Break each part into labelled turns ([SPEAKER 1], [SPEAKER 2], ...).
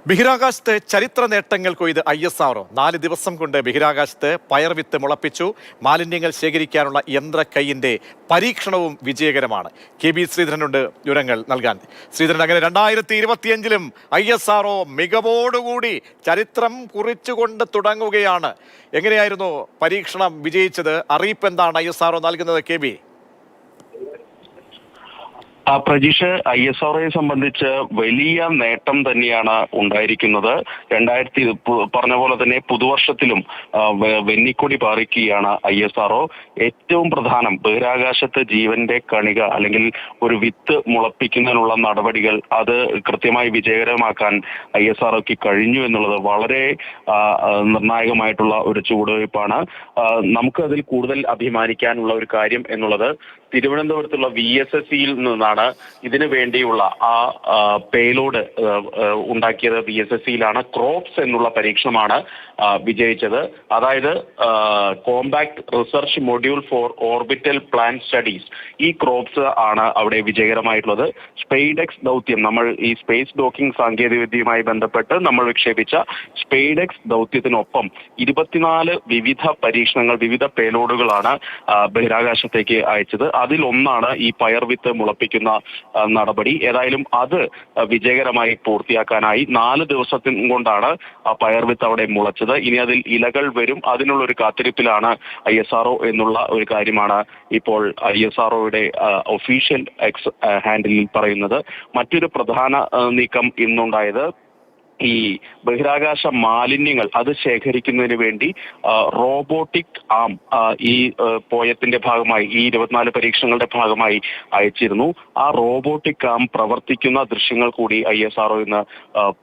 [SPEAKER 1] ബഹിരാകാശത്ത് ചരിത്ര നേട്ടങ്ങൾ കൊയ്ത് ISRO 4 ദിവസം കൊണ്ട് ബഹിരാകാശത്ത് പയർവിത്ത് മുളപ്പിച്ചു. മാലിന്യങ്ങൾ ശേഖരിക്കാനുള്ള യന്ത്രക്കൈയിന്റെ പരീക്ഷണവും വിജയകരമാണ്. KB ശ്രീധരനുണ്ട് വിവരങ്ങൾ നൽകാൻ. ശ്രീധരൻ, അങ്ങനെ 2025-ലും ISRO മികവോടുകൂടി ചരിത്രം കുറിച്ചുകൊണ്ട് തുടങ്ങുകയാണ്. എങ്ങനെയായിരുന്നു പരീക്ഷണം വിജയിച്ചത്? അറിയിപ്പ് എന്താണ് ISRO നൽകുന്നത്? KB.
[SPEAKER 2] പ്രജീഷ്, ISROയെ സംബന്ധിച്ച് വലിയ നേട്ടം തന്നെയാണ് ഉണ്ടായിരിക്കുന്നത്. പറഞ്ഞ പോലെ തന്നെ പുതുവർഷത്തിലും വെന്നിക്കൊടി പാറിക്കുകയാണ് ISRO. ഏറ്റവും പ്രധാനം, ബഹിരാകാശത്ത് ജീവന്റെ കണിക അല്ലെങ്കിൽ ഒരു വിത്ത് മുളപ്പിക്കുന്നതിനുള്ള നടപടികൾ അത് കൃത്യമായി വിജയകരമാക്കാൻ ISROയ്ക്ക് കഴിഞ്ഞു എന്നുള്ളത് വളരെ നിർണായകമായിട്ടുള്ള ഒരു ചുവടുവയ്പ്പാണ്. നമുക്ക് അതിൽ കൂടുതൽ അഭിമാനിക്കാനുള്ള ഒരു കാര്യം എന്നുള്ളത് തിരുവനന്തപുരത്തുള്ള VSSCയിൽ നിന്നാണ് ഇതിനു വേണ്ടിയുള്ള പേലോഡ് ഉണ്ടാക്കിയത്. VSSCയിലാണ്. ക്രോപ്സ് എന്നുള്ള പരീക്ഷണമാണ് വിജയിച്ചത്. അതായത് compact research module four orbital plan studies. ഈ ക്രോപ്സ് ആണ് അവിടെ വിജയകരമായിട്ടുള്ളത്. സ്പെയ്ഡെക്സ് ദൗത്യം, നമ്മൾ ഈ സ്പേസ് ഡോക്കിംഗ് സാങ്കേതികവിദ്യയുമായി ബന്ധപ്പെട്ട് നമ്മൾ വിക്ഷേപിച്ച സ്പെയ്ഡെക്സ് ദൗത്യത്തിനൊപ്പം 24 വിവിധ പരീക്ഷണങ്ങൾ, വിവിധ പേലോഡുകളാണ് ബഹിരാകാശത്തേക്ക് അയച്ചത്. അതിലൊന്നാണ് ഈ പയർവിത്ത് മുളപ്പിക്കുന്ന നടപടി. ഏതായാലും അത് വിജയകരമായി പൂർത്തിയാക്കാനായി 4 ദിവസത്തിൽ കൊണ്ടാണ് ആ പയർവിത്ത് അവിടെ മുളച്ചത്. ഇനി അതിൽ ഇലകൾ വരും. അതിനുള്ള ഒരു കാത്തിരിപ്പിലാണ് ISRO എന്നുള്ള ഒരു കാര്യമാണ് ഇപ്പോൾ ISROയുടെ ഒഫീഷ്യൽ എക്സ് ഹാൻഡിലിൽ പറയുന്നത്. മറ്റൊരു പ്രധാന നീക്കം ഇന്നുണ്ടായത് ഈ ബഹിരാകാശ മാലിന്യങ്ങൾ അത് ശേഖരിക്കുന്നതിന് വേണ്ടി റോബോട്ടിക് ആം ഈ പോയത്തിന്റെ ഭാഗമായി, ഈ 24 പരീക്ഷണങ്ങളുടെ ഭാഗമായി അയച്ചിരുന്നു. ആ റോബോട്ടിക് ആം പ്രവർത്തിക്കുന്ന ദൃശ്യങ്ങൾ കൂടി ISRO ഇന്ന്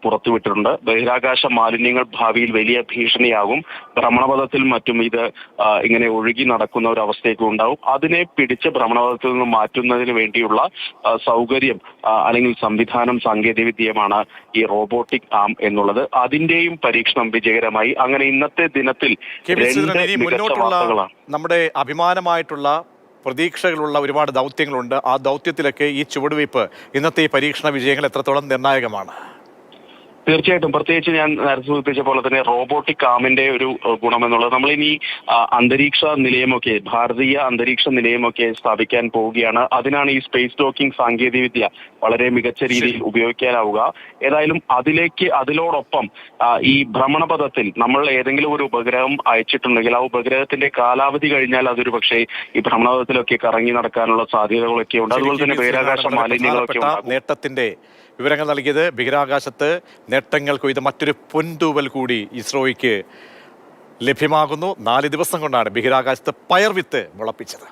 [SPEAKER 2] പുറത്തുവിട്ടിട്ടുണ്ട്. ബഹിരാകാശ മാലിന്യങ്ങൾ ഭാവിയിൽ വലിയ ഭീഷണിയാകും. ഭ്രമണപഥത്തിൽ മറ്റും ഇത് ഇങ്ങനെ ഒഴുകി നടക്കുന്ന ഒരു അവസ്ഥയൊക്കെ ഉണ്ടാവും. അതിനെ പിടിച്ച് ഭ്രമണപഥത്തിൽ നിന്ന് മാറ്റുന്നതിന് വേണ്ടിയുള്ള സൗകര്യം അല്ലെങ്കിൽ സംവിധാനം, സാങ്കേതികവിദ്യമാണ് ഈ റോബോട്ടിക് ആം എന്നുള്ളത്. അതിന്റെയും പരീക്ഷണം വിജയകരമായി. അങ്ങനെ ഇന്നത്തെ ദിനത്തിൽ
[SPEAKER 1] നമ്മുടെ അഭിമാനമായിട്ടുള്ള പ്രതീക്ഷകളുള്ള ഒരുപാട് ദൗത്യങ്ങളുണ്ട്. ആ ദൗത്യത്തിലൊക്കെ ഈ ചുവടുവയ്പ്, ഇന്നത്തെ ഈ പരീക്ഷണ വിജയങ്ങൾ എത്രത്തോളം നിർണായകമാണ്?
[SPEAKER 2] തീർച്ചയായിട്ടും. പ്രത്യേകിച്ച് ഞാൻ നേരത്തെ സൂചിപ്പിച്ച പോലെ തന്നെ റോബോട്ടിക് ആമിന്റെ ഒരു ഗുണമെന്നുള്ളത്, നമ്മളിനി അന്തരീക്ഷ നിലയമൊക്കെ, ഭാരതീയ അന്തരീക്ഷ നിലയമൊക്കെ സ്ഥാപിക്കാൻ പോവുകയാണ്. അതിനാണ് ഈ സ്പേസ് ഡോക്കിംഗ് സാങ്കേതികവിദ്യ വളരെ മികച്ച രീതിയിൽ ഉപയോഗിക്കാനാവുക. ഏതായാലും അതിലോടൊപ്പം ഈ ഭ്രമണപഥത്തിൽ നമ്മൾ ഏതെങ്കിലും ഒരു ഉപഗ്രഹം അയച്ചിട്ടുണ്ടെങ്കിൽ ആ ഉപഗ്രഹത്തിന്റെ കാലാവധി കഴിഞ്ഞാൽ അതൊരു പക്ഷേ ഈ ഭ്രമണപഥത്തിലൊക്കെ കറങ്ങി നടക്കാനുള്ള സാധ്യതകളൊക്കെ ഉണ്ട്. അതുപോലെ തന്നെ ബഹിരാകാശ മാലിന്യങ്ങളൊക്കെ ഉണ്ടാകും.
[SPEAKER 1] നേട്ടത്തിന്റെ വിവരങ്ങൾ നൽകിയത്. ബഹിരാകാശത്ത് നേട്ടങ്ങൾ കൊയ്ത് മറ്റൊരു പൊൻതൂവൽ കൂടി ISROയ്ക്ക് ലഭ്യമാകുന്നു. 4 ദിവസം കൊണ്ടാണ് ബഹിരാകാശത്ത് പയർവിത്ത് മുളപ്പിച്ചത്.